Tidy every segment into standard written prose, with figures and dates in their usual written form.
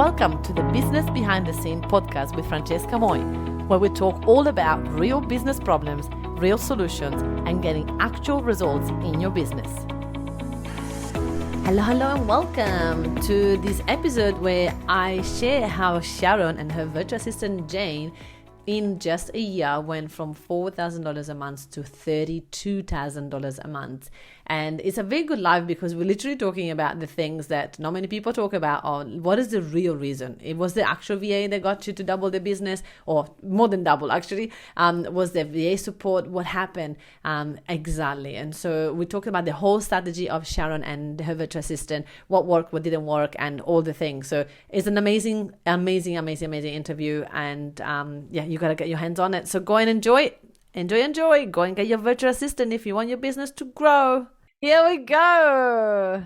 Welcome to the Business Behind the Scene podcast with Francesca Moi, where we talk all about real business problems, real solutions, and getting actual results in your business. Hello, and welcome to this episode where I share how Sharon and her virtual assistant Jane in just a year went from $4,000 a month to $32,000 a month. And it's a very good live because we're literally talking about the things that not many people talk about, or what is the real reason. It was the actual VA that got you to double the business, or more than double actually. Was the VA support? What happened? Exactly. And so we talked about the whole strategy of Sharon and her virtual assistant, what worked, what didn't work, and all the things. So it's an amazing interview. And you got to get your hands on it. So go and enjoy it. Enjoy. Go and get your virtual assistant if you want your business to grow. Here we go.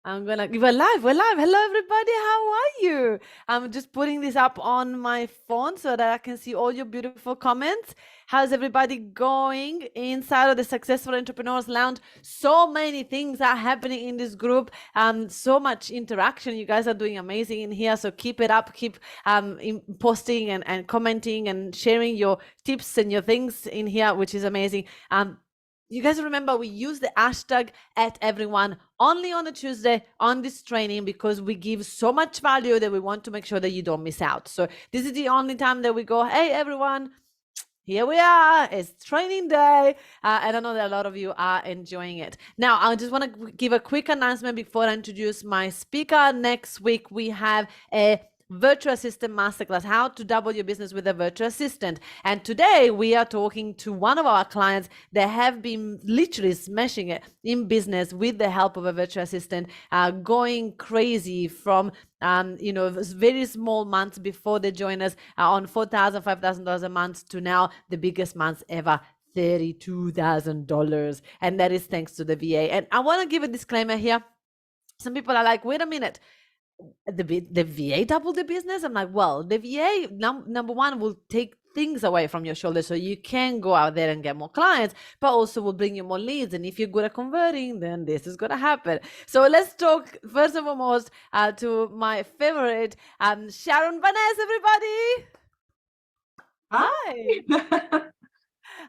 We're live. Hello, everybody. How are you? I'm just putting this up on my phone so that I can see all your beautiful comments. How's everybody going inside of the Successful Entrepreneurs Lounge? So many things are happening in this group. So much interaction. You guys are doing amazing in here. So keep it up. Keep posting and commenting and sharing your tips and your things in here, which is amazing. You guys remember we use the hashtag @everyone only on a Tuesday on this training because we give so much value that we want to make sure that you don't miss out. So this is the only time that we go, hey, everyone, here we are. It's training day. And I know that a lot of you are enjoying it. Now, I just want to give a quick announcement before I introduce my speaker. Next week, we have a virtual assistant masterclass, how to double your business with a virtual assistant. And today we are talking to one of our clients that have been literally smashing it in business with the help of a virtual assistant, going crazy from very small months before they join us on $4,000, $5,000 a month to now the biggest months ever, $32,000. And that is thanks to the VA. And I want to give a disclaimer here. Some people are like, wait a minute, the VA double the business? I'm like, well, the VA number one will take things away from your shoulders so you can go out there and get more clients, but also will bring you more leads. And if you're good at converting, then this is going to happen. So let's talk first and foremost to my favorite, Sharon Veness, everybody. Hi.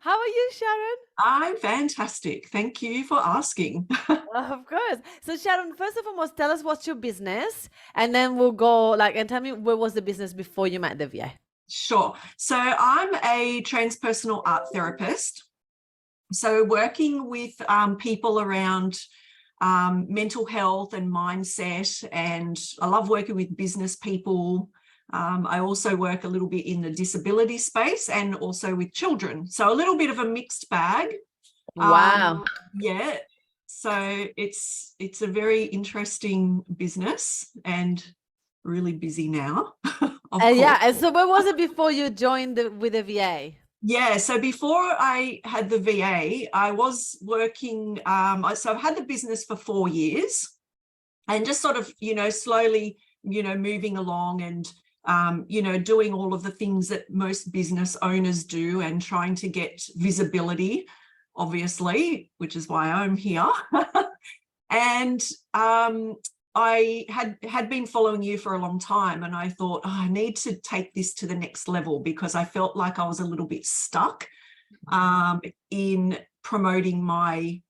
How are you, Sharon? I'm fantastic. Thank you for asking. Of course. So Sharon, first and foremost, tell us what's your business, and then we'll go and tell me where was the business before you met the VA. Sure. So I'm a transpersonal art therapist. So working with people around mental health and mindset, and I love working with business people. I also work a little bit in the disability space and also with children. So a little bit of a mixed bag. Wow. Yeah. So it's a very interesting business and really busy now. Yeah. And so where was it before you joined with the VA? Yeah. So before I had the VA, I was working. So I've had the business for 4 years and just sort of, slowly, moving along and doing all of the things that most business owners do and trying to get visibility, obviously, which is why I'm here. And I had been following you for a long time, and I thought, I need to take this to the next level because I felt like I was a little bit stuck in promoting my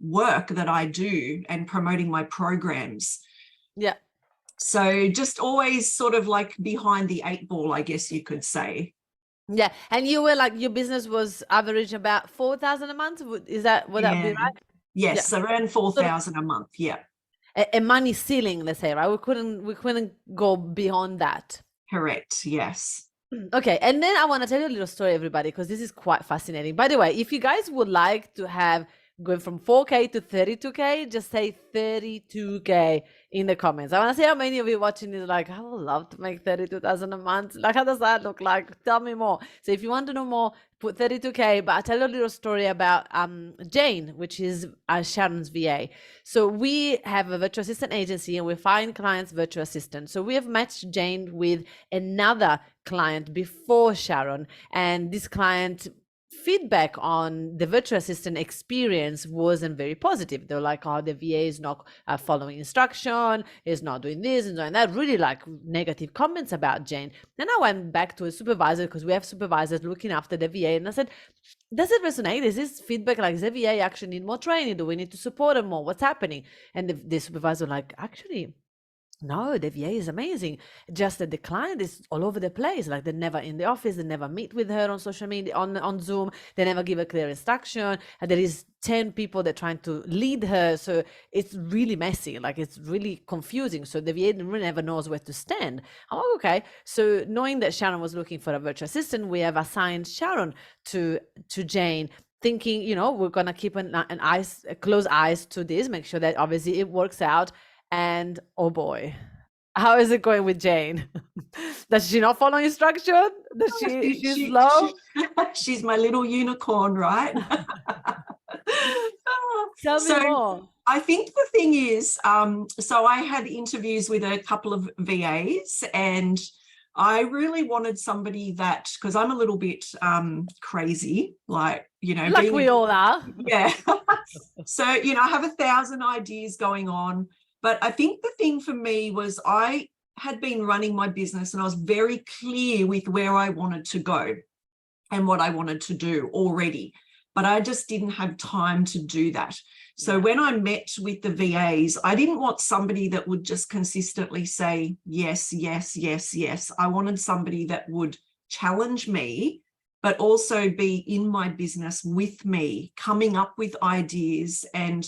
work that I do and promoting my programs. Yeah. So just always sort of like behind the 8 ball, I guess you could say. Yeah. And you were like, your business was average about 4,000 a month. Would that be right? Yes. Yeah. Around 4,000 a month. Yeah. A money ceiling, let's say, right? We couldn't go beyond that. Correct. Yes. Okay. And then I want to tell you a little story, everybody, because this is quite fascinating. By the way, if you guys would like to have going from 4K to 32K, just say 32K in the comments. I want to see how many of you watching is like, I would love to make 32,000 a month. Like, how does that look like? Tell me more. So if you want to know more, put 32K. But I'll tell you a little story about Jane, which is Sharon's VA. So we have a virtual assistant agency and we find clients virtual assistant. So we have matched Jane with another client before Sharon, and this client feedback on the virtual assistant experience wasn't very positive. They're like, oh, the VA is not following instruction, is not doing this and doing that, really like negative comments about Jane. Then I went back to a supervisor, because we have supervisors looking after the VA, and I said, does it resonate? Is this feedback like, the VA actually need more training? Do we need to support them more? What's happening? And the supervisor like, actually, no, the VA is amazing. Just that the client is all over the place. Like, they're never in the office. They never meet with her on social media, on Zoom. They never give a clear instruction. And there is 10 people that are trying to lead her. So it's really messy. Like, it's really confusing. So the VA really never knows where to stand. I'm like, okay. So knowing that Sharon was looking for a virtual assistant, we have assigned Sharon to Jane, thinking, you know, we're going to keep close eyes to this, make sure that obviously it works out. And oh boy, how is it going with Jane? Does she not follow instruction? She's slow? She's my little unicorn, right? Tell me more. I think the thing is, so I had interviews with a couple of VAs, and I really wanted somebody that, because I'm a little bit crazy, like, you know, like we all are. Yeah. So, you know, I have 1,000 ideas going on. But I think the thing for me was, I had been running my business and I was very clear with where I wanted to go and what I wanted to do already. But I just didn't have time to do that. So when I met with the VAs, I didn't want somebody that would just consistently say, yes, yes, yes, yes. I wanted somebody that would challenge me, but also be in my business with me, coming up with ideas and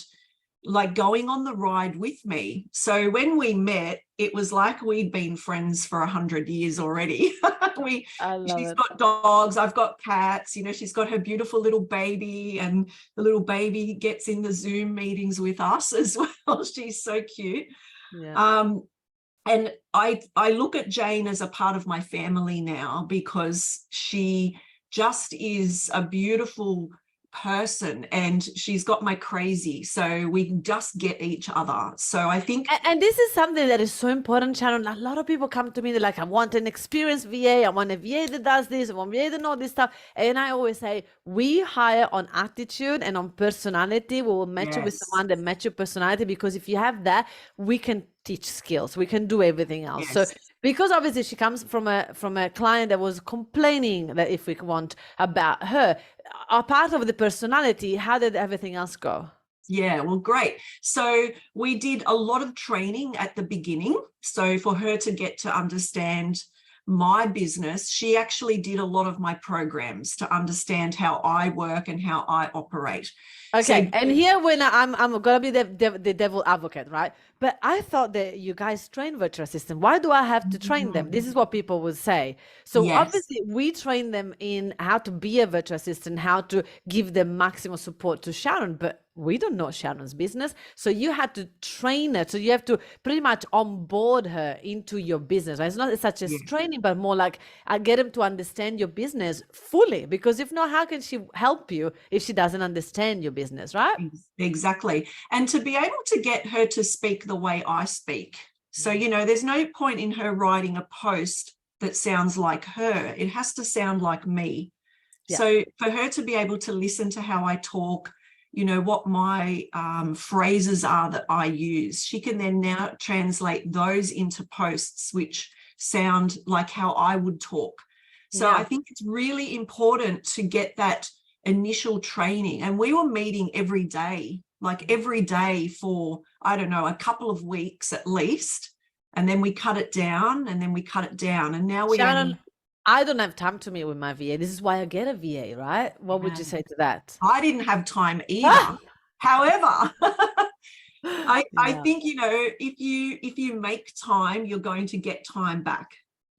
like going on the ride with me. So when we met, it was like we'd been friends for 100 years already. She's got dogs, I've got cats, you know, she's got her beautiful little baby, and the little baby gets in the Zoom meetings with us as well. She's so cute. Yeah. And I look at Jane as a part of my family now, because she just is a beautiful person and she's got my crazy, so we just get each other. So I think, and this is something that is so important, Sharon. A lot of people come to me, they're like, I want an experienced VA, I want a VA that does this, I want a VA that knows this stuff. And I always say, we hire on attitude and on personality. We will match you with someone that matches your personality, because if you have that, we can teach skills, we can do everything else. So because obviously she comes from a client that was complaining that, if we want, about her, a part of the personality, how did everything else go? Yeah, well, great. So we did a lot of training at the beginning. So for her to get to understand my business, she actually did a lot of my programs to understand how I work and how I operate. Okay, so, and here when I'm gonna be the devil advocate, right? But I thought that you guys train virtual assistants. Why do I have to train them? This is what people would say. So obviously we train them in how to be a virtual assistant, how to give them maximum support to Sharon, but we don't know Sharon's business. So you had to train her. So you have to pretty much onboard her into your business. Right? It's not such as training, but more like get them to understand your business fully. Because if not, how can she help you if she doesn't understand your business, right? Exactly. And to be able to get her to speak the way I speak. So, you know, there's no point in her writing a post that sounds like her. It has to sound like me. Yeah. So for her to be able to listen to how I talk, you know, what my phrases are that I use, she can then now translate those into posts which sound like how I would talk. So I think it's really important to get that initial training. And we were meeting every day for, I don't know, a couple of weeks at least. And then we cut it down and then we cut it down. And now we Sharon, I don't have time to meet with my VA. This is why I get a VA, right? What would you say to that? I didn't have time either. However, I think, you know, if you make time, you're going to get time back.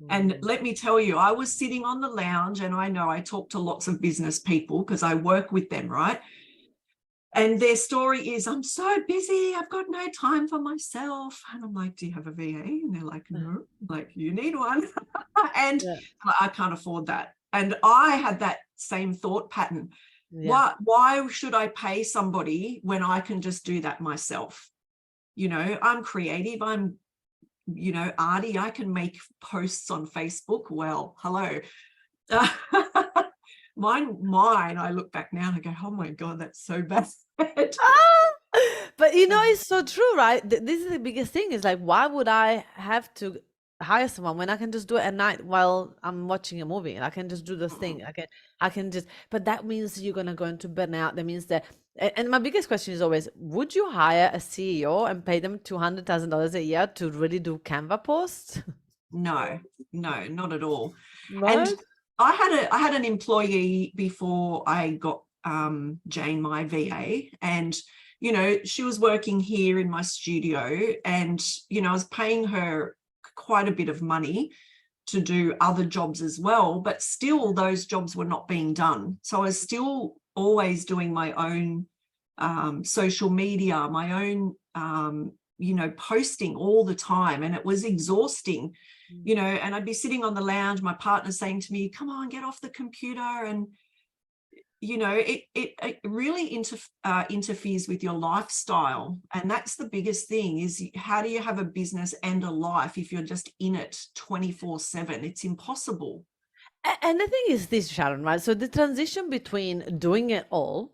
And let me tell you, I was sitting on the lounge, and I know I talk to lots of business people because I work with them, right? And their story is, I'm so busy, I've got no time for myself. And I'm like, do you have a VA? And they're like, no. I'm like, you need one. And I can't afford that. And I had that same thought pattern. Why should I pay somebody when I can just do that myself? You know, I'm creative, I'm, you know, arty, I can make posts on Facebook. Well, hello. Mine, I look back now and I go, oh my God, that's so bad. But it's so true, right? This is the biggest thing, is like, why would I have to hire someone when I can just do it at night while I'm watching a movie? I can just do this thing. I can just, but that means you're gonna go into burnout. That means that, and my biggest question is always, would you hire a CEO and pay them $200,000 a year to really do Canva posts? No, not at all. Right? And I had an employee before I got Jane, my VA, and she was working here in my studio, and I was paying her quite a bit of money to do other jobs as well, but still those jobs were not being done. So I was still always doing my own social media, my own posting all the time, and it was exhausting. And I'd be sitting on the lounge, my partner saying to me, come on, get off the computer. And it really interferes with your lifestyle. And that's the biggest thing, is how do you have a business and a life if you're just in it 24/7? It's impossible. And the thing is this, Sharon, right? So the transition between doing it all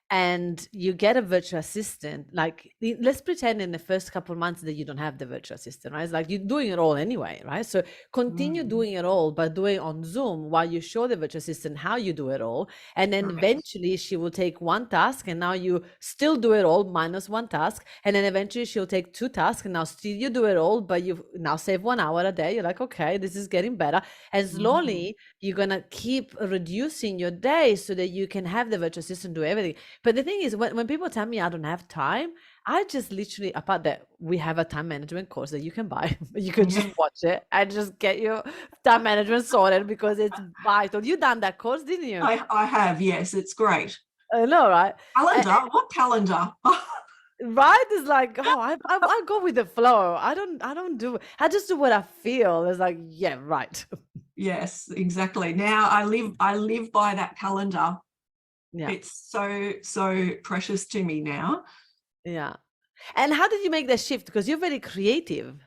and you get a virtual assistant, like, let's pretend in the first couple of months that you don't have the virtual assistant, right? It's like you're doing it all anyway, right? So continue doing it all, but do it on Zoom while you show the virtual assistant how you do it all. And then eventually she will take one task, and now you still do it all minus one task. And then eventually she'll take two tasks, and now still you do it all, but you now save 1 hour a day. You're like, okay, this is getting better. And slowly you're going to keep reducing your day so that you can have the virtual assistant do everything. But the thing is, when people tell me I don't have time, I just literally, apart that we have a time management course that you can buy, you can just watch it and just get your time management sorted, because it's vital. You done that course, didn't you? I have, yes, it's great. I know, right? Calendar? What calendar? Right? It's like, oh, I go with the flow. I just do what I feel. It's like, yeah, right. Yes, exactly. Now I live by that calendar. Yeah. It's so precious to me now. Yeah. And how did you make that shift? Because you're very creative.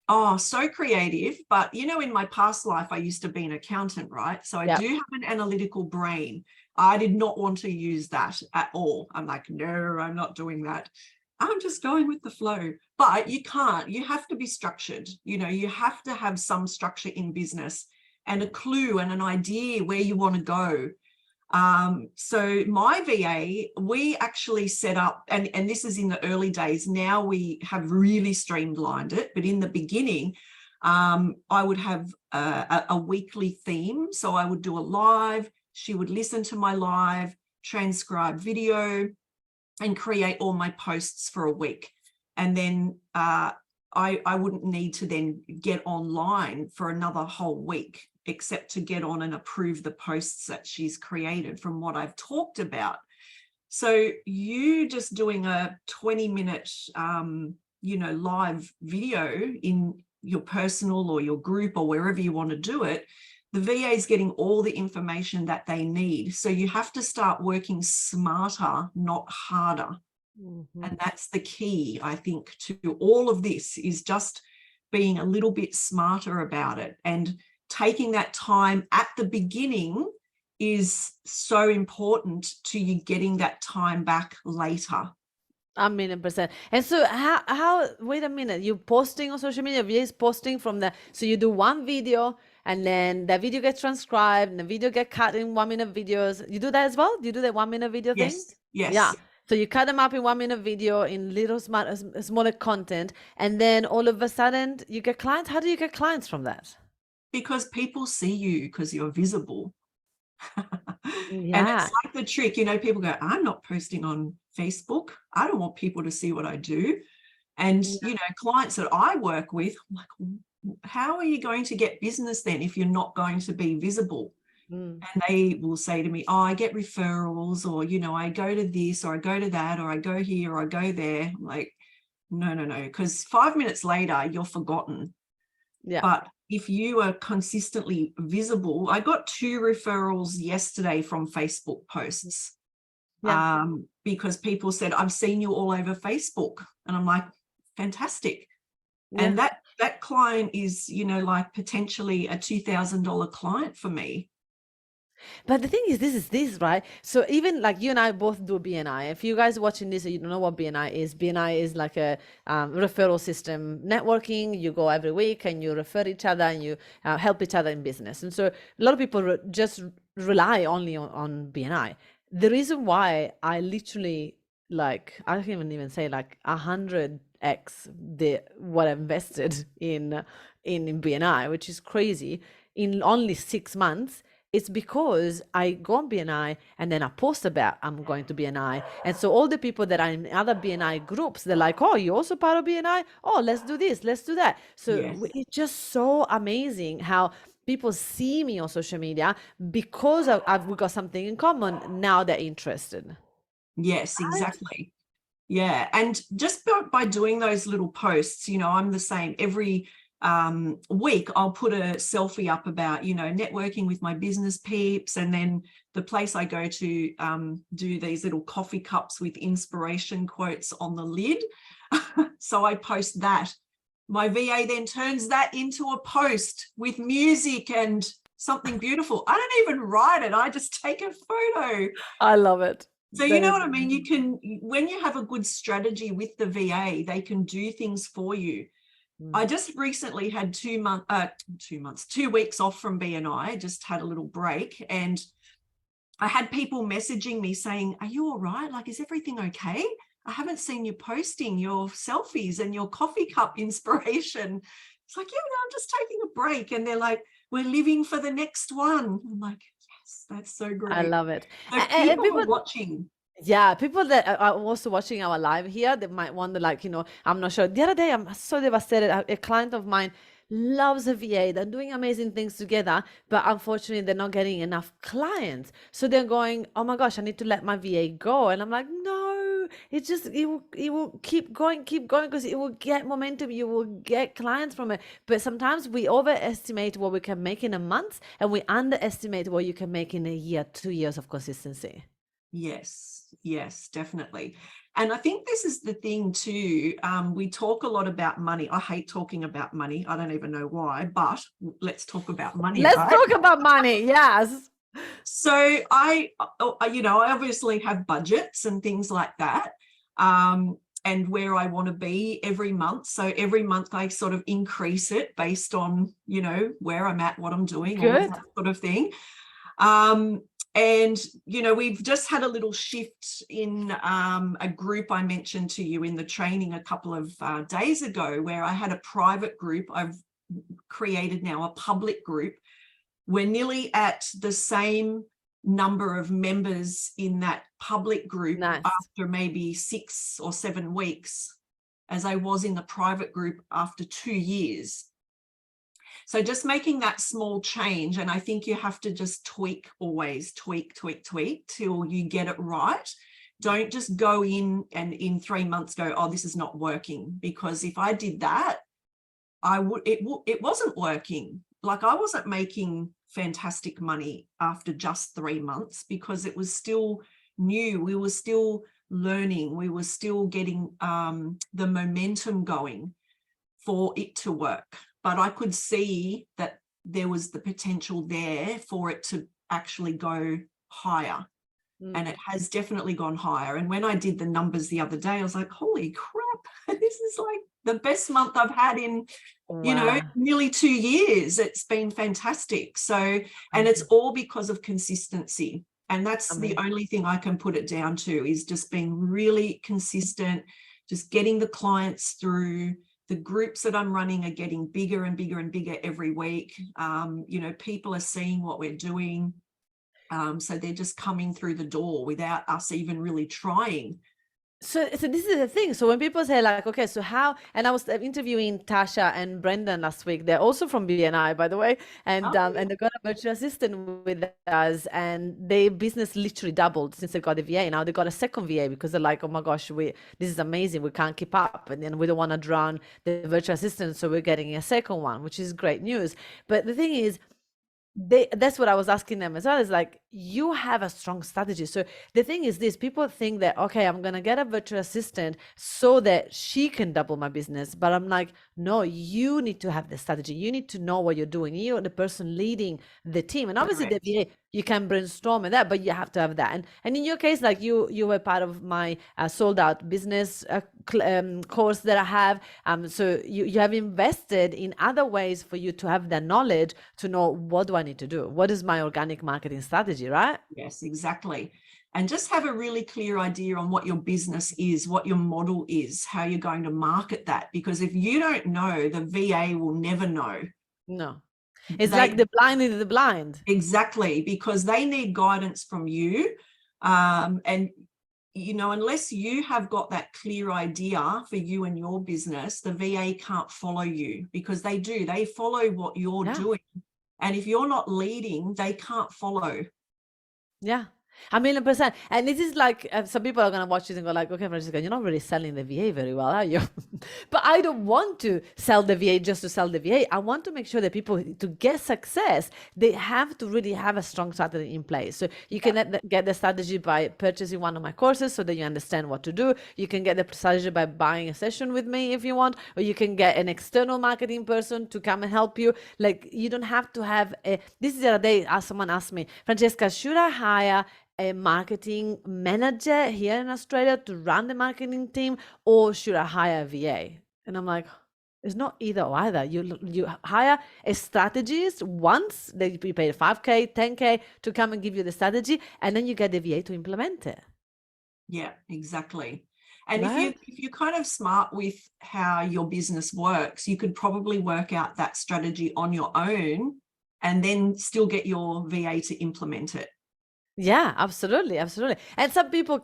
Oh, so creative. But, in my past life, I used to be an accountant, right? So I do have an analytical brain. I did not want to use that at all. I'm like, no, I'm not doing that. I'm just going with the flow. But you can't. You have to be structured. You have to have some structure in business and a clue and an idea where you want to go. So my VA, we actually set up, and this is in the early days. Now we have really streamlined it, but in the beginning, I would have a weekly theme. So I would do a live, she would listen to my live, transcribe video, and create all my posts for a week. And then I wouldn't need to then get online for another whole week, except to get on and approve the posts that she's created from what I've talked about. So you just doing a 20-minute, live video in your personal or your group or wherever you want to do it, the VA is getting all the information that they need. So you have to start working smarter, not harder. And that's the key, I think, to all of this, is just being a little bit smarter about it. And taking that time at the beginning is so important to you getting that time back later. 1,000,000%. And so how wait a minute, you posting on social media, VA is posting so you do one video, and then the video gets transcribed and the video get cut in 1-minute videos. You do that as well? Do you do that 1-minute video thing? Yes. Yeah. So you cut them up in 1-minute video in little smaller content, and then all of a sudden you get clients. How do you get clients from that? Because people see you because you're visible. Yeah. And it's like the trick, people go, I'm not posting on Facebook. I don't want people to see what I do. And, clients that I work with, I'm like, how are you going to get business then if you're not going to be visible? And they will say to me, oh, I get referrals, or, I go to this, or I go to that, or I go here, or I go there. I'm like, no, because 5 minutes later, you're forgotten. Yeah. But if you are consistently visible, I got 2 referrals yesterday from Facebook posts. Yeah. Because people said, I've seen you all over Facebook. And I'm like, fantastic. Yeah. And that client is, like potentially a $2,000 client for me. But the thing is, this, right? So even like you and I both do BNI. If you guys are watching this and you don't know what BNI is like a referral system networking. You go every week and you refer each other and you help each other in business. And so a lot of people just rely only on BNI. The reason why I literally like, I can't even say like 100x what I invested in BNI, which is crazy, in only 6 months. It's because I go on BNI and then I post about I'm going to BNI. And so all the people that are in other BNI groups, they're like, oh, you're also part of BNI? Oh, let's do this, let's do that. So Yes. it's just so amazing how people see me on social media because we've got something in common. Now they're interested. Yes, exactly. Yeah. And just by doing those little posts, I'm the same. Every week, I'll put a selfie up about, networking with my business peeps. And then the place I go to do these little coffee cups with inspiration quotes on the lid. So I post that. My VA then turns that into a post with music and something beautiful. I don't even write it. I just take a photo. I love it. So you know what I mean? You can, when you have a good strategy with the VA, they can do things for you. I just recently had 2 weeks off from BNI, just had a little break. And I had people messaging me saying, are you all right? Like, is everything okay? I haven't seen you posting your selfies and your coffee cup inspiration. It's like, yeah, no, I'm just taking a break. And they're like, we're living for the next one. I'm like, yes, that's so great. I love it. So And people people are watching. Yeah, people that are also watching our live here, they might wonder, like, I'm not sure. The other day, I'm so devastated. A client of mine loves a VA. They're doing amazing things together, but unfortunately, they're not getting enough clients. So they're going, oh my gosh, I need to let my VA go. And I'm like, no, it will keep going, because it will get momentum. You will get clients from it. But sometimes we overestimate what we can make in a month, and we underestimate what you can make in a year, 2 years of consistency. Yes, definitely. And I think this is the thing too. We talk a lot about money. I hate talking about money. I don't even know why, but let's talk about money. Let's right? talk about money. Yes. So I obviously have budgets and things like that. And where I want to be every month. So every month I sort of increase it based on, where I'm at, what I'm doing, all of that sort of thing. And, we've just had a little shift in a group I mentioned to you in the training a couple of days ago, where I had a private group. I've created now a public group. We're nearly at the same number of members in that public group after maybe 6 or 7 weeks as I was in the private group after 2 years. So just making that small change, and I think you have to just always tweak till you get it right. Don't just go in and in 3 months go, oh, this is not working. Because if I did that, it wasn't working. Like, I wasn't making fantastic money after just 3 months because it was still new. We were still learning. We were still getting the momentum going for it to work. But I could see that there was the potential there for it to actually go higher. And it has definitely gone higher. And when I did the numbers the other day, I was like, holy crap, this is like the best month I've had in, nearly 2 years. It's been fantastic. So, and it's all because of consistency. And that's the only thing I can put it down to, is just being really consistent, just getting the clients through. The groups that I'm running are getting bigger and bigger and bigger every week. People are seeing what we're doing. So they're just coming through the door without us even really trying. So this is the thing. So when people say, like, okay, so how, and I was interviewing Tasha and Brendan last week. They're also from BNI, by the way, and and they got a virtual assistant with us, and their business literally doubled since they got the VA. Now they got a second VA because they're like, oh my gosh, this is amazing. We can't keep up, and then we don't want to drown the virtual assistant, so we're getting a second one, which is great news. But the thing is, that's what I was asking them as well, is like, you have a strong strategy. So the thing is this, people think that, okay, I'm going to get a virtual assistant so that she can double my business. But I'm like, no, you need to have the strategy. You need to know what you're doing. You're the person leading the team. And obviously the VA, you can brainstorm and that, but you have to have that. And in your case, like you were part of my sold out business course that I have. So you have invested in other ways for you to have the knowledge to know, what do I need to do? What is my organic marketing strategy, right? Yes, exactly. And just have a really clear idea on what your business is, what your model is, how you're going to market that. Because if you don't know, the VA will never know. No. It's like the blind leading the blind. Exactly, because they need guidance from you. And, you know, unless you have got that clear idea for you and your business, the VA can't follow you, because they do. They follow what you're doing. And if you're not leading, they can't follow. Yeah. 1,000,000%. And this is like, some people are going to watch this and go like, okay, Francesca, you're not really selling the VA very well, are you? But I don't want to sell the VA just to sell the VA. I want to make sure that people, to get success, they have to really have a strong strategy in place. So you can get the strategy by purchasing one of my courses so that you understand what to do. You can get the strategy by buying a session with me if you want, or you can get an external marketing person to come and help you. Like, you don't have to have this is the other day, someone asked me, Francesca, should I hire a marketing manager here in Australia to run the marketing team, or should I hire a VA? And I'm like, it's not either or either. You hire a strategist once, they you pay 5K, 10K to come and give you the strategy, and then you get the VA to implement it. Yeah, exactly. And right? if you're kind of smart with how your business works, you could probably work out that strategy on your own and then still get your VA to implement it. Yeah, absolutely, absolutely. And some people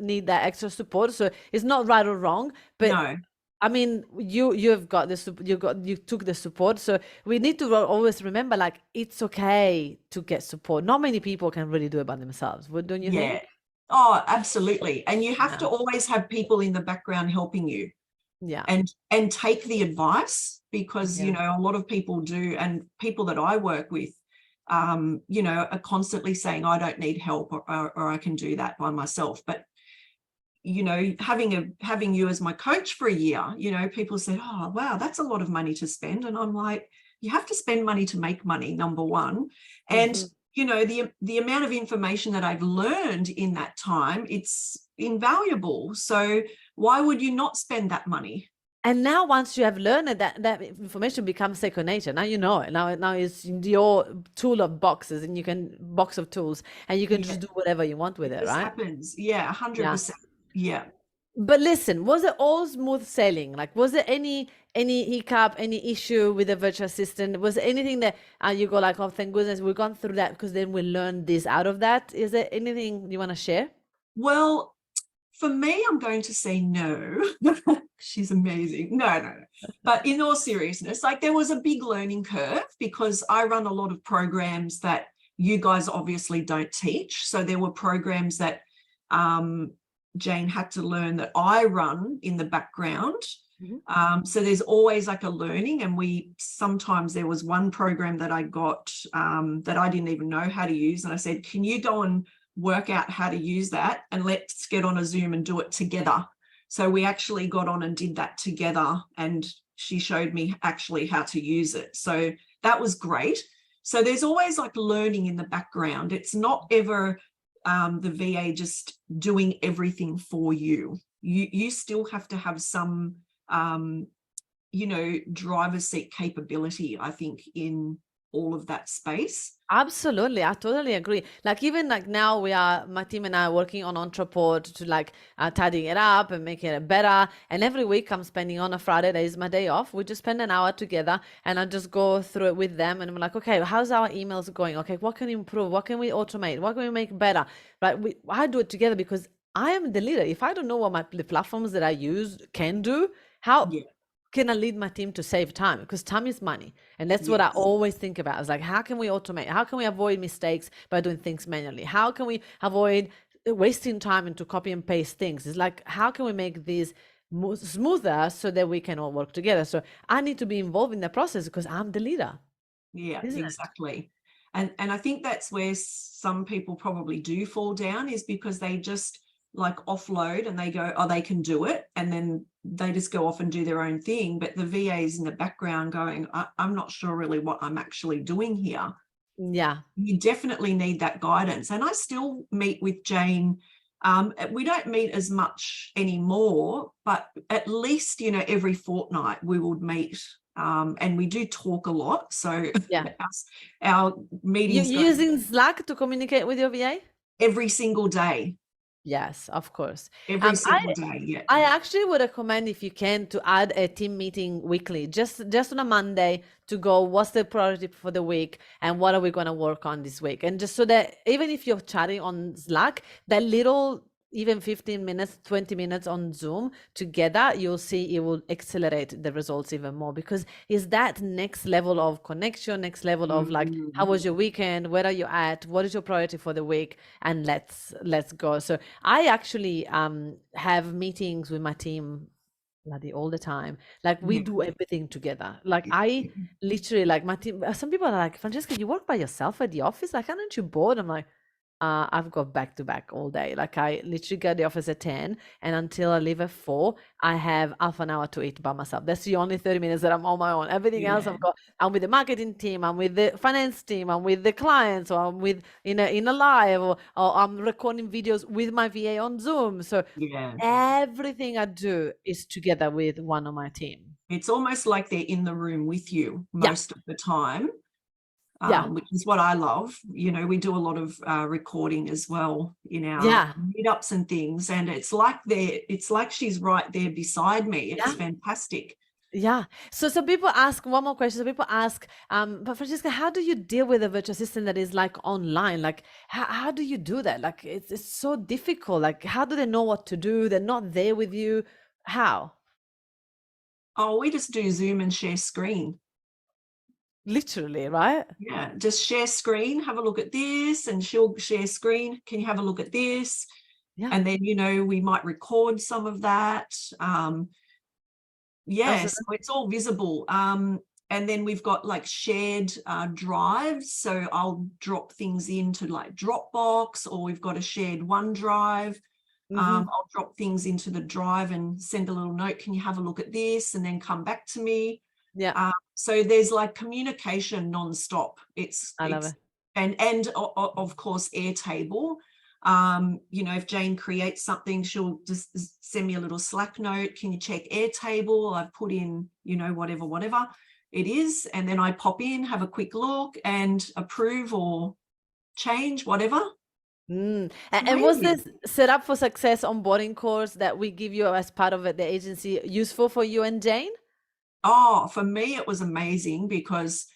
need that extra support. So it's not right or wrong, but No. I mean, you've got you took the support. So we need to always remember, like, it's okay to get support. Not many people can really do it by themselves. Don't you think? Oh, absolutely. And you have to always have people in the background helping you. Yeah. And take the advice, because, you know, a lot of people do, and people that I work with, you know, are constantly saying, I don't need help, or I can do that by myself. But, you know, having you as my coach for a year, you know, people say, oh, wow, that's a lot of money to spend. And I'm like, you have to spend money to make money, number one. And, you know, the amount of information that I've learned in that time, it's invaluable. So why would you not spend that money? And now, once you have learned it, that information becomes second nature. Now you know it. Now it's your tool of boxes, and you can box of tools, and you can just do whatever you want with it, This right? happens. Yeah, 100%. Yeah. But listen, was it all smooth sailing? Like, was there any hiccup, any issue with the virtual assistant? Was there anything that you go like, oh, thank goodness we've gone through that, because then we learned this out of that? Is there anything you want to share? Well, for me, I'm going to say no. She's amazing. No. But in all seriousness, like, there was a big learning curve, because I run a lot of programs that you guys obviously don't teach. So there were programs that Jane had to learn that I run in the background. So there's always like a learning, and sometimes there was one program that I got that I didn't even know how to use. And I said, can you go and work out how to use that, and let's get on a Zoom and do it together. So we actually got on and did that together, and she showed me actually how to use it. So that was great. So there's always like learning in the background. It's not ever the VA just doing everything for you. You still have to have some, you know, driver's seat capability, I think, in all of that space. Absolutely, I totally agree. Like, even like now, my team and I are working on Entreport to like tidying it up and making it better. And every week I'm spending, on a Friday, that is my day off, we just spend an hour together, and I just go through it with them. And I'm like, okay, how's our emails going? Okay, what can we improve? What can we automate? What can we make better? Right? I do it together, because I am the leader. If I don't know what the platforms that I use can do, how can I lead my team to save time? Because time is money. And that's what I always think about. I was like, how can we automate? How can we avoid mistakes by doing things manually? How can we avoid wasting time into copy and paste things? It's like, how can we make these smoother so that we can all work together? So I need to be involved in the process, because I'm the leader. Yeah, exactly. And I think that's where some people probably do fall down, is because they just like offload and they go, oh, they can do it. And then they just go off and do their own thing. But the VA is in the background going, I'm not sure really what I'm actually doing here. Yeah. You definitely need that guidance. And I still meet with Jane. We don't meet as much anymore, but at least, you know, every fortnight we would meet. And we do talk a lot. So Yeah. our meetings You're using Slack to communicate with your VA? every single day. Yes, of course. Every single day, yeah. I actually would recommend, if you can, to add a team meeting weekly, just on a Monday, to go, what's the priority for the week and what are we going to work on this week? And just so that even if you're chatting on Slack, that little, even 15 minutes, 20 minutes on Zoom together, you'll see it will accelerate the results even more, because it's that next level of connection, next level of like, how was your weekend? Where are you at? What is your priority for the week? And let's go. So I actually have meetings with my team bloody all the time. Like we do everything together. Like I literally, like my team, some people are like, Francesca, you work by yourself at the office? Like, aren't you bored? I'm like, I've got back to back all day. Like I literally get the office at 10 and until I leave at 4, I have half an hour to eat by myself. That's the only 30 minutes that I'm on my own. Everything else I'm with the marketing team, I'm with the finance team, I'm with the clients, or I'm with in a live, or I'm recording videos with my VA on Zoom. So everything I do is together with one of my team. It's almost like they're in the room with you most of the time. Which is what I love. You know, we do a lot of recording as well in our meetups and things, and it's like she's right there beside me. It's fantastic. Yeah. So people ask, one more question. So people ask, but Francesca, how do you deal with a virtual assistant that is like online? Like, how do you do that? Like, it's so difficult. Like, how do they know what to do? They're not there with you. How? Oh, we just do Zoom and share screen. Literally, right? Yeah, just share screen, have a look at this, and she'll share screen. Can you have a look at this? Yeah. And then, you know, we might record some of that. So it's all visible. And then we've got like shared drives. So I'll drop things into like Dropbox, or we've got a shared OneDrive. I'll drop things into the drive and send a little note. Can you have a look at this? And then come back to me. Yeah. So there's like communication nonstop. I love it. And of course, Airtable. You know, if Jane creates something, she'll just send me a little Slack note. Can you check Airtable? I've put in, you know, whatever it is. And then I pop in, have a quick look and approve or change, whatever. And was this Set Up for Success onboarding course that we give you as part of the agency useful for you and Jane? Oh, for me, it was amazing, because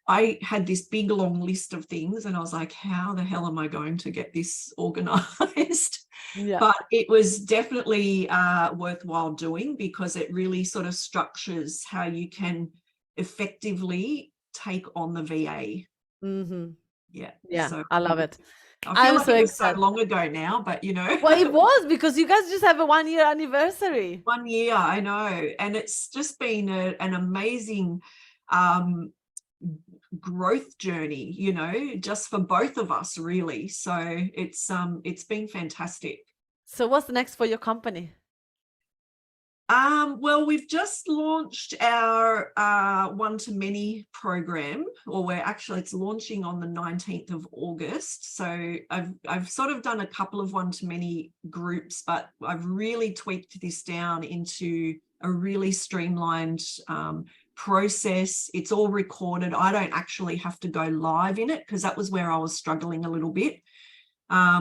I had this big long list of things and I was like, how the hell am I going to get this organized? But it was definitely worthwhile doing, because it really sort of structures how you can effectively take on the VA. So I love it. I feel like it was so long ago now, but you know. Well, it was, because you guys just have a 1-year anniversary. 1 year, I know. And it's just been an amazing growth journey, you know, just for both of us, really. So it's been fantastic. So what's next for your company? Well, we've just launched our one-to-many program, or it's launching on the 19th of August. So I've sort of done a couple of one-to-many groups, but I've really tweaked this down into a really streamlined process. It's all recorded. I don't actually have to go live in it, because that was where I was struggling a little bit.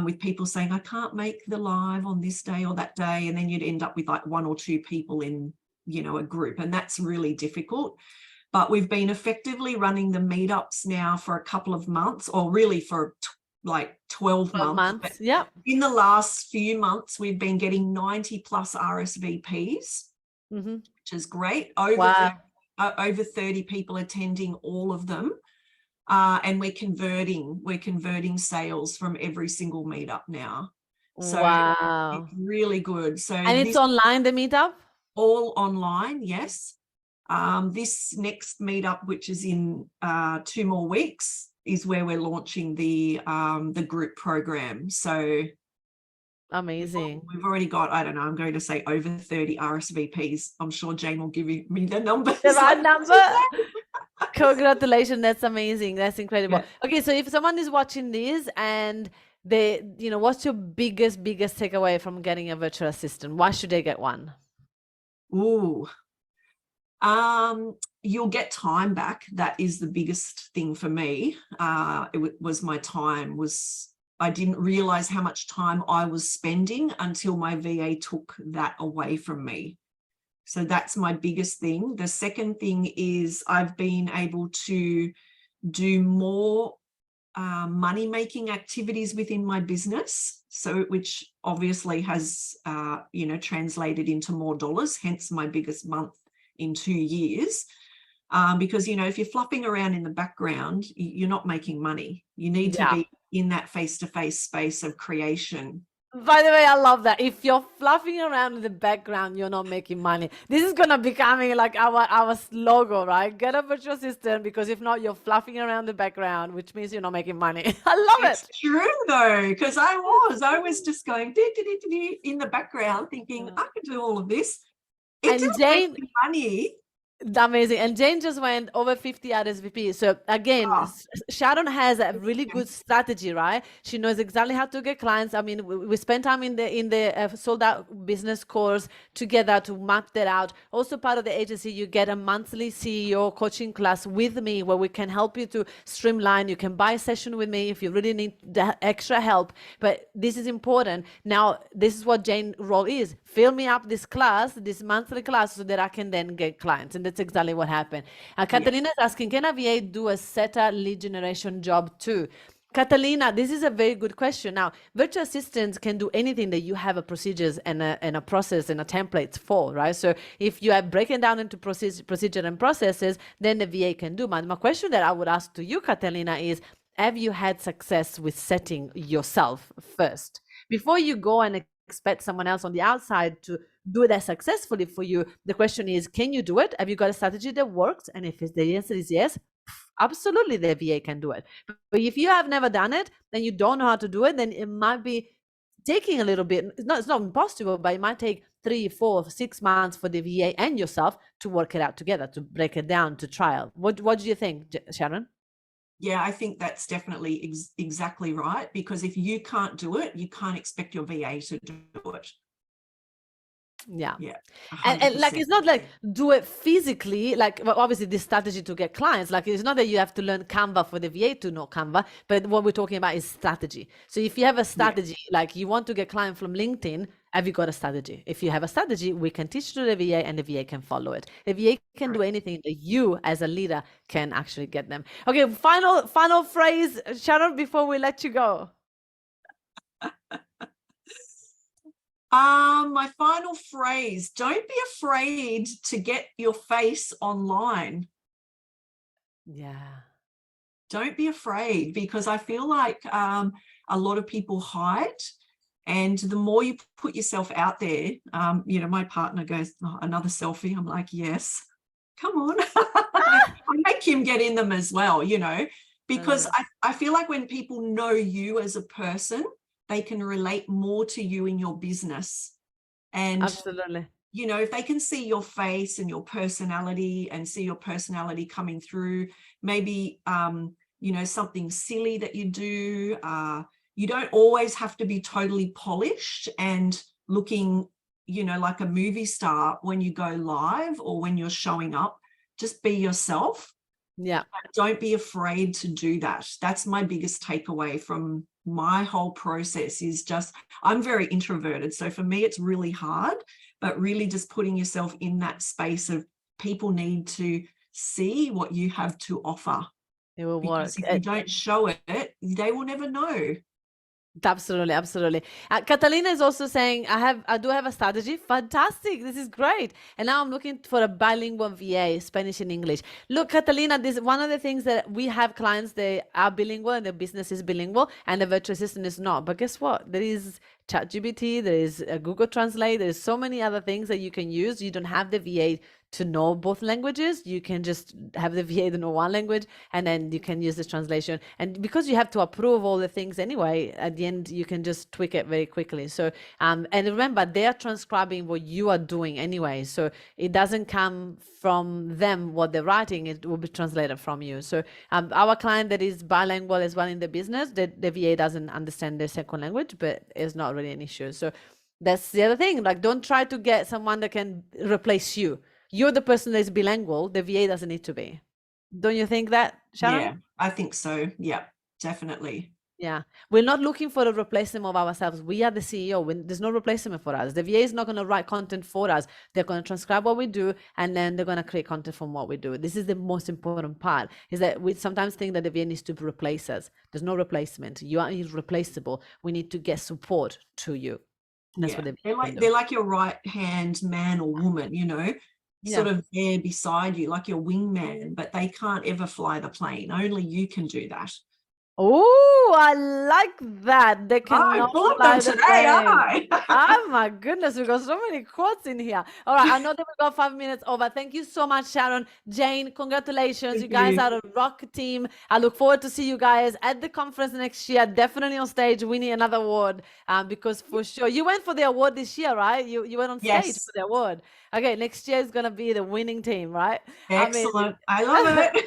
With people saying, I can't make the live on this day or that day. And then you'd end up with like 1 or 2 people in, you know, a group. And that's really difficult. But we've been effectively running the meetups now for a couple of months, or really for like 12 months. Yeah. In the last few months, we've been getting 90 plus RSVPs, which is great. Over 30 people attending all of them. And we're converting sales from every single meetup now. So it's really good. So, and it's online, the meetup? All online, yes. This next meetup, which is in 2 more weeks, is where we're launching the group program. So Amazing. we've already got, I don't know, I'm going to say over 30 RSVPs. I'm sure Jane will give me the numbers. The right number. Congratulations. That's amazing. That's incredible. Yeah. Okay, so if someone is watching this and they, what's your biggest takeaway from getting a virtual assistant? Why should they get one? Ooh. You'll get time back. That is the biggest thing for me. It was my time. I didn't realize how much time I was spending until my VA took that away from me. So that's my biggest thing. The second thing is I've been able to do more money-making activities within my business, so which obviously has translated into more dollars, hence my biggest month in 2 years. Because if you're fluffing around in the background, you're not making money. You need to be in that face-to-face space of creation. By the way, I love that. If you're fluffing around in the background, you're not making money. This is gonna becoming like our logo, right? Get a virtual assistant, because if not, you're fluffing around the background, which means you're not making money. I love it. It's true though, because I was just going in the background thinking I could do all of this. It just makes me money. Amazing. And Jane just went over 50 RSVP. So again, Sharon has a really good strategy, right? She knows exactly how to get clients. I mean, we spent time in the sold out business course together to map that out. Also part of the agency, you get a monthly CEO coaching class with me where we can help you to streamline. You can buy a session with me if you really need the extra help. But this is important. Now, this is what Jane's role is. Fill me up this class, this monthly class, so that I can then get clients. And that's exactly what happened. Catalina is asking, can a VA do a SETA lead generation job too? Catalina, this is a very good question. Now, virtual assistants can do anything that you have a procedures and a process and a template for, right? So if you are breaking down into procedure and processes, then the VA can do. My question that I would ask to you, Catalina, is, have you had success with setting yourself first? Before you go and expect someone else on the outside to do that successfully for you, the question is, can you do it? Have you got a strategy that works? And if the answer is yes, absolutely the VA can do it. But if you have never done it, then you don't know how to do it, then it might be taking a little bit. It's not impossible, but it might take 3, 4, 6 months for the VA and yourself to work it out together, to break it down, to trial. What do you think, Sharon? Yeah, I think that's definitely exactly right, because if you can't do it, you can't expect your VA to do it. Yeah. And like, it's not like do it physically, like, well, obviously this strategy to get clients, like, it's not that you have to learn Canva for the VA to know Canva, but what we're talking about is strategy. So if you have a strategy, like you want to get clients from LinkedIn, have you got a strategy? If you have a strategy, we can teach to the VA and the VA can follow it. The VA can do anything that you as a leader can actually get them. Okay, final phrase, Sharon, before we let you go. My final phrase, don't be afraid to get your face online. Yeah. Don't be afraid, because I feel like a lot of people hide. And the more you put yourself out there, my partner goes, oh, another selfie. I'm like, yes, come on. I make him get in them as well, because I feel like when people know you as a person, they can relate more to you in your business. And absolutely, if they can see your face and your personality and see your personality coming through, maybe, something silly that you do, you don't always have to be totally polished and looking, like a movie star when you go live or when you're showing up. Just be yourself. Yeah. Don't be afraid to do that. That's my biggest takeaway from my whole process, is just, I'm very introverted. So for me, it's really hard, but really just putting yourself in that space of people need to see what you have to offer. It will because work. If you don't show it, they will never know. Absolutely. Catalina is also saying, I do have a strategy. Fantastic. This is great. And now I'm looking for a bilingual VA, Spanish and English. Look, Catalina, this is one of the things that we have clients, they are bilingual and their business is bilingual and the virtual assistant is not. But guess what? There is ChatGPT, there is Google Translate, there's so many other things that you can use. You don't have the VA to know both languages. You can just have the VA to know one language, and then you can use this translation. And because you have to approve all the things anyway, at the end, you can just tweak it very quickly. So, and remember, they are transcribing what you are doing anyway. So it doesn't come from them what they're writing, it will be translated from you. So our client that is bilingual as well in the business, the VA doesn't understand their second language, but it's not really an issue. So that's the other thing. Like, don't try to get someone that can replace you. You're the person that is bilingual. The VA doesn't need to be. Don't you think that, Sharon? Yeah, I think so. Yeah, definitely. Yeah, we're not looking for a replacement of ourselves. We are the CEO. There's no replacement for us. The VA is not going to write content for us. They're going to transcribe what we do, and then they're going to create content from what we do. This is the most important part, is that we sometimes think that the VA needs to replace us. There's no replacement. You are irreplaceable. We need to get support to you. That's what they're like your right-hand man or woman, you know, sort of there beside you, like your wingman, but they can't ever fly the plane. Only you can do that. Oh, I like that. They cannot fly the plane. Oh my goodness, we got so many quotes in here. All right, I know that we got 5 minutes over. Thank you so much, Sharon. Jane, congratulations. Thank you guys you. are a rock team. I look forward to see you guys at the conference next year. Definitely on stage winning another award, because for sure you went for the award this year, right? You went on stage for the award. Okay, next year is gonna be the winning team, right? Excellent. I love it.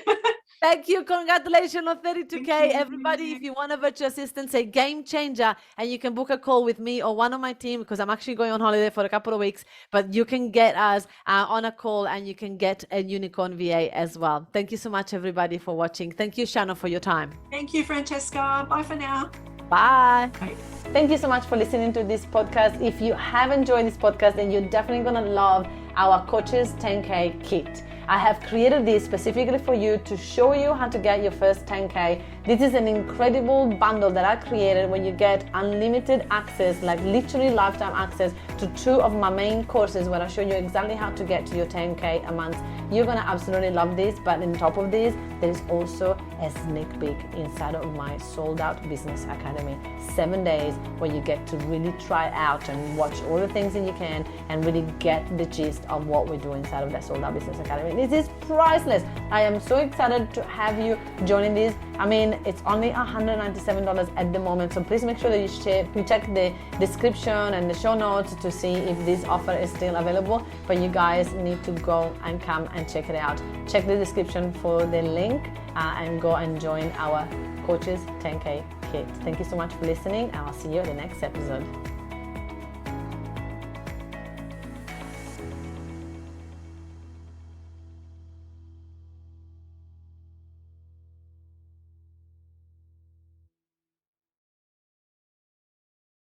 Thank you. Congratulations on 32K. Everybody, if you want a virtual assistant, say game changer, and you can book a call with me or one of my team, because I'm actually going on holiday for a couple of weeks, but you can get us on a call, and you can get a unicorn VA as well. Thank you so much, everybody, for watching. Thank you, Sharon, for your time. Thank you, Francesca. Bye for now. Bye. Bye. Thank you so much for listening to this podcast. If you have enjoyed this podcast, then you're definitely going to love our Coaches 10K kit. I have created this specifically for you to show you how to get your first 10K. This is an incredible bundle that I created where you get unlimited access, like literally lifetime access to 2 of my main courses where I show you exactly how to get to your 10K a month. You're gonna absolutely love this, but on top of this, there is also a sneak peek inside of my sold out business academy. 7 days where you get to really try out and watch all the things that you can and really get the gist of what we do inside of that sold out business academy. This is priceless. I am so excited to have you joining this. I mean, it's only $197 at the moment, so please make sure that you check the description and the show notes to see if this offer is still available. But you guys need to go and come and check it out. Check the description for the link and go and join our Coaches 10K kit. Thank you so much for listening, and I'll see you in the next episode.